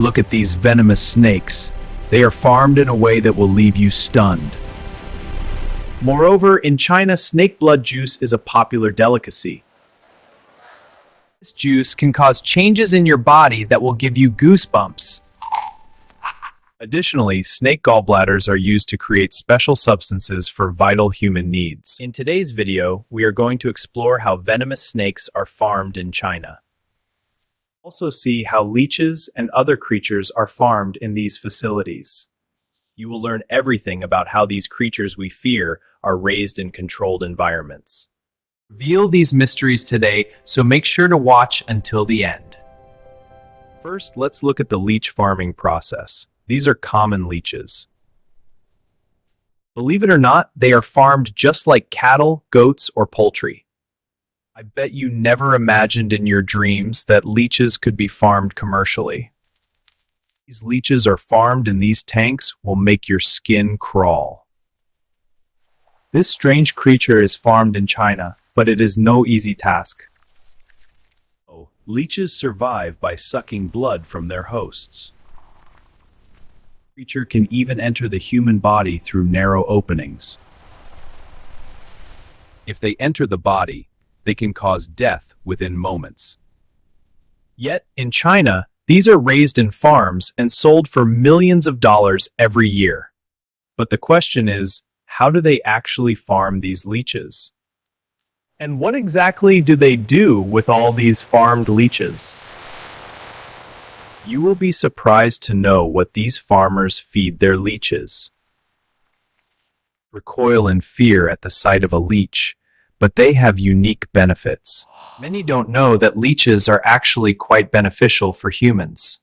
Look at these venomous snakes. They are farmed in a way that will leave you stunned. Moreover, in China, snake blood juice is a popular delicacy. This juice can cause changes in your body that will give you goosebumps. Additionally, snake gallbladders are used to create special substances for vital human needs. In today's video, we are going to explore how venomous snakes are farmed in China. Also see how leeches and other creatures are farmed in these facilities. You will learn everything about how these creatures we fear are raised in controlled environments. Reveal these mysteries today, so make sure to watch until the end. First, let's look at the leech farming process. These are common leeches. Believe it or not, they are farmed just like cattle, goats, or poultry. I bet you never imagined in your dreams that leeches could be farmed commercially. These leeches are farmed in these tanks will make your skin crawl. This strange creature is farmed in China, but it is no easy task. Leeches survive by sucking blood from their hosts. The creature can even enter the human body through narrow openings. If they enter the body, they can cause death within moments. Yet, in China, these are raised in farms and sold for millions of dollars every year. But the question is, how do they actually farm these leeches? And what exactly do they do with all these farmed leeches? You will be surprised to know what these farmers feed their leeches. Recoil in fear at the sight of a leech, but they have unique benefits. Many don't know that leeches are actually quite beneficial for humans.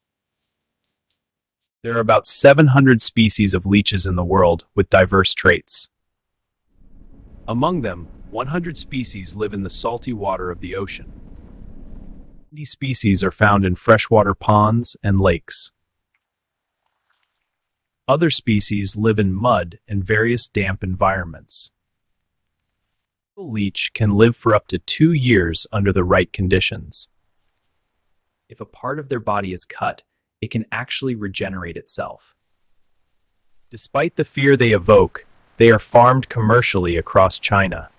There are about 700 species of leeches in the world with diverse traits. Among them, 100 species live in the salty water of the ocean. These species are found in freshwater ponds and lakes. Other species live in mud and various damp environments. A leech can live for up to 2 years under the right conditions. If a part of their body is cut, it can actually regenerate itself. Despite the fear they evoke, they are farmed commercially across China.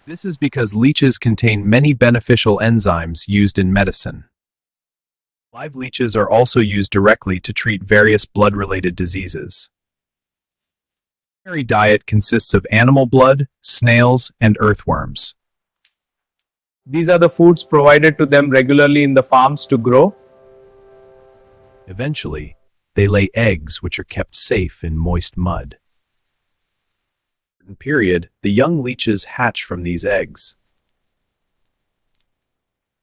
This is because leeches contain many beneficial enzymes used in medicine. Live leeches are also used directly to treat various blood-related diseases. The primary diet consists of animal blood, snails, and earthworms. These are the foods provided to them regularly in the farms to grow. Eventually, they lay eggs which are kept safe in moist mud. Period, the young leeches hatch from these eggs.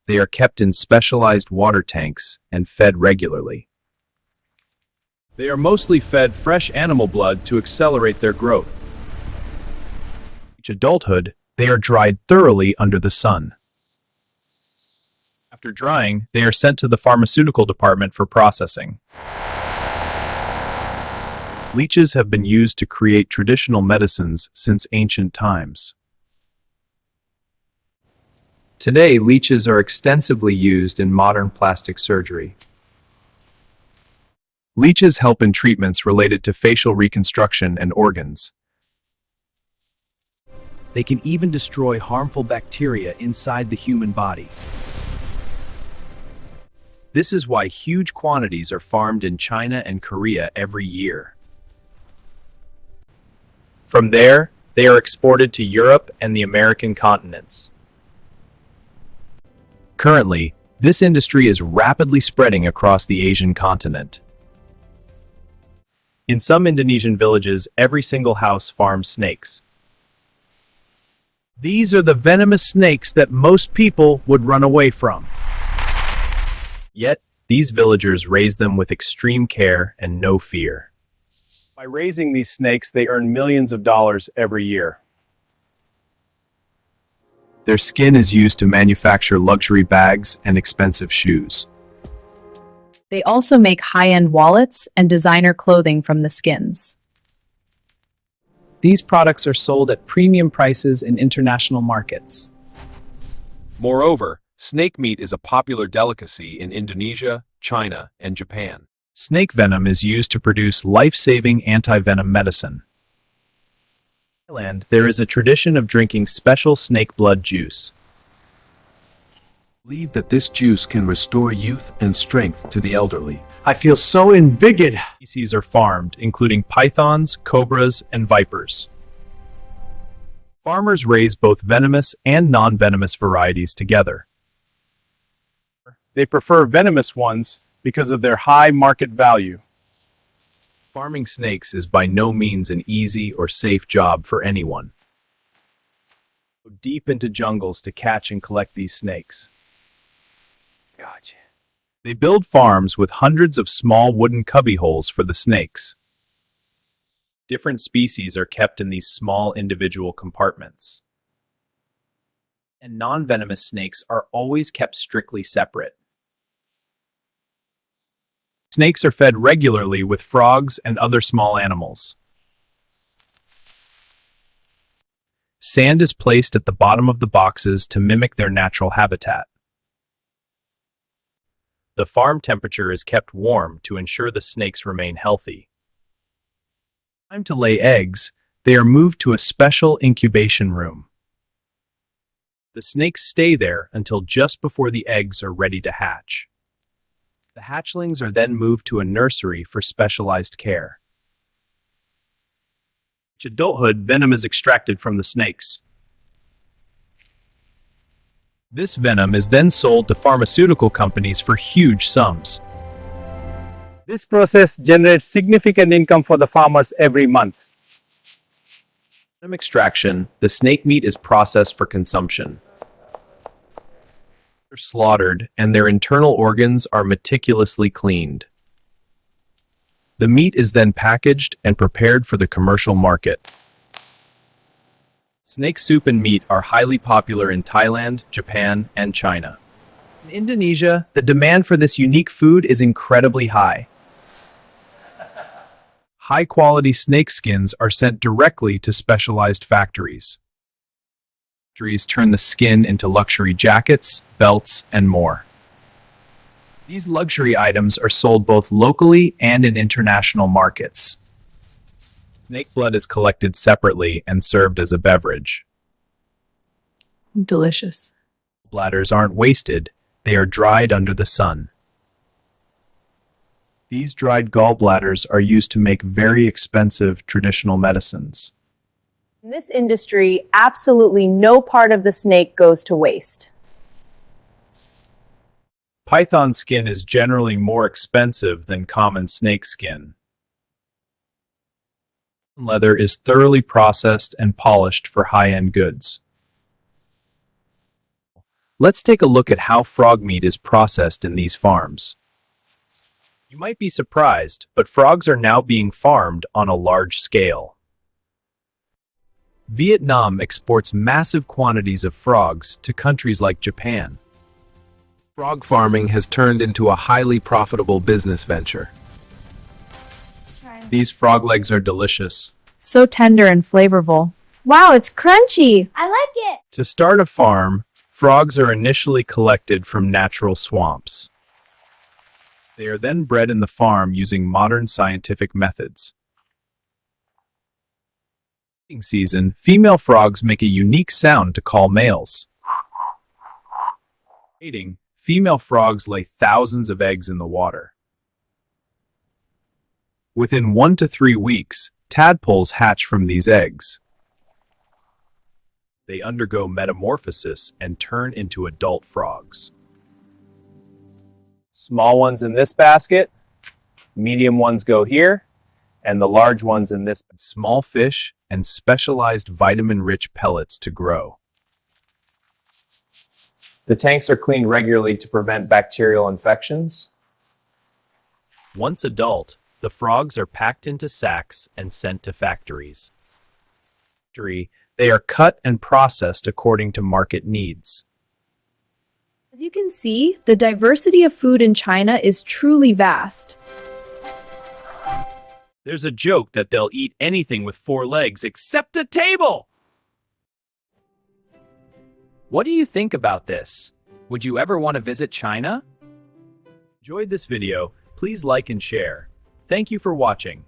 They are kept in specialized water tanks and fed regularly. They are mostly fed fresh animal blood to accelerate their growth. Reach adulthood, they are dried thoroughly under the sun. After drying, they are sent to the pharmaceutical department for processing. Leeches have been used to create traditional medicines since ancient times. Today, leeches are extensively used in modern plastic surgery. Leeches help in treatments related to facial reconstruction and organs. They can even destroy harmful bacteria inside the human body. This is why huge quantities are farmed in China and Korea every year. From there, they are exported to Europe and the American continents. Currently, this industry is rapidly spreading across the Asian continent. In some Indonesian villages, every single house farms snakes. These are the venomous snakes that most people would run away from. Yet, these villagers raise them with extreme care and no fear. By raising these snakes, they earn millions of dollars every year. Their skin is used to manufacture luxury bags and expensive shoes. They also make high-end wallets and designer clothing from the skins. These products are sold at premium prices in international markets. Moreover, Snake meat is a popular delicacy in Indonesia, China, and Japan. Snake venom is used to produce life-saving anti-venom medicine. In Thailand, there is a tradition of drinking special snake blood juice. Believe that this juice can restore youth and strength to the elderly. I feel so invigorated. Species are farmed, including pythons, cobras, and vipers. Farmers raise both venomous and non-venomous varieties together. They prefer venomous ones because of their high market value. Farming snakes is by no means an easy or safe job for anyone. Go deep into jungles to catch and collect these snakes. Gotcha. They build farms with hundreds of small wooden cubby holes for the snakes. Different species are kept in these small individual compartments. And non-venomous snakes are always kept strictly separate. Snakes are fed regularly with frogs and other small animals. Sand is placed at the bottom of the boxes to mimic their natural habitat. The farm temperature is kept warm to ensure the snakes remain healthy. Time to lay eggs, they are moved to a special incubation room. The snakes stay there until just before the eggs are ready to hatch. The hatchlings are then moved to a nursery for specialized care. At adulthood, venom is extracted from the snakes. This venom is then sold to pharmaceutical companies for huge sums. This process generates significant income for the farmers every month. Venom extraction, the snake meat is processed for consumption. They're slaughtered, and their internal organs are meticulously cleaned. The meat is then packaged and prepared for the commercial market. Snake soup and meat are highly popular in Thailand, Japan, and China. In Indonesia, the demand for this unique food is incredibly high. High-quality snake skins are sent directly to specialized factories. Factories turn the skin into luxury jackets, belts, and more. These luxury items are sold both locally and in international markets. Snake blood is collected separately and served as a beverage. Delicious. Bladders aren't wasted, they are dried under the sun. These dried gallbladders are used to make very expensive traditional medicines. In this industry, absolutely no part of the snake goes to waste. Python skin is generally more expensive than common snake skin. Leather is thoroughly processed and polished for high-end goods. Let's take a look at how frog meat is processed in these farms. You might be surprised, but frogs are now being farmed on a large scale. Vietnam exports massive quantities of frogs to countries like Japan. Frog farming has turned into a highly profitable business venture. These frog legs are delicious. So tender and flavorful. Wow, it's crunchy. I like it. To start a farm, frogs are initially collected from natural swamps. They are then bred in the farm using modern scientific methods. In season, female frogs make a unique sound to call males. Mating, female frogs lay thousands of eggs in the water. Within 1 to 3 weeks, tadpoles hatch from these eggs. They undergo metamorphosis and turn into adult frogs. Small ones in this basket, medium ones go here, and the large ones in this. Small fish and specialized vitamin-rich pellets to grow. The tanks are cleaned regularly to prevent bacterial infections. Once adult, the frogs are packed into sacks and sent to factories. They are cut and processed according to market needs. As you can see, the diversity of food in China is truly vast. There's a joke that they'll eat anything with 4 legs except a table! What do you think about this? Would you ever want to visit China? Enjoyed this video, please like and share. Thank you for watching.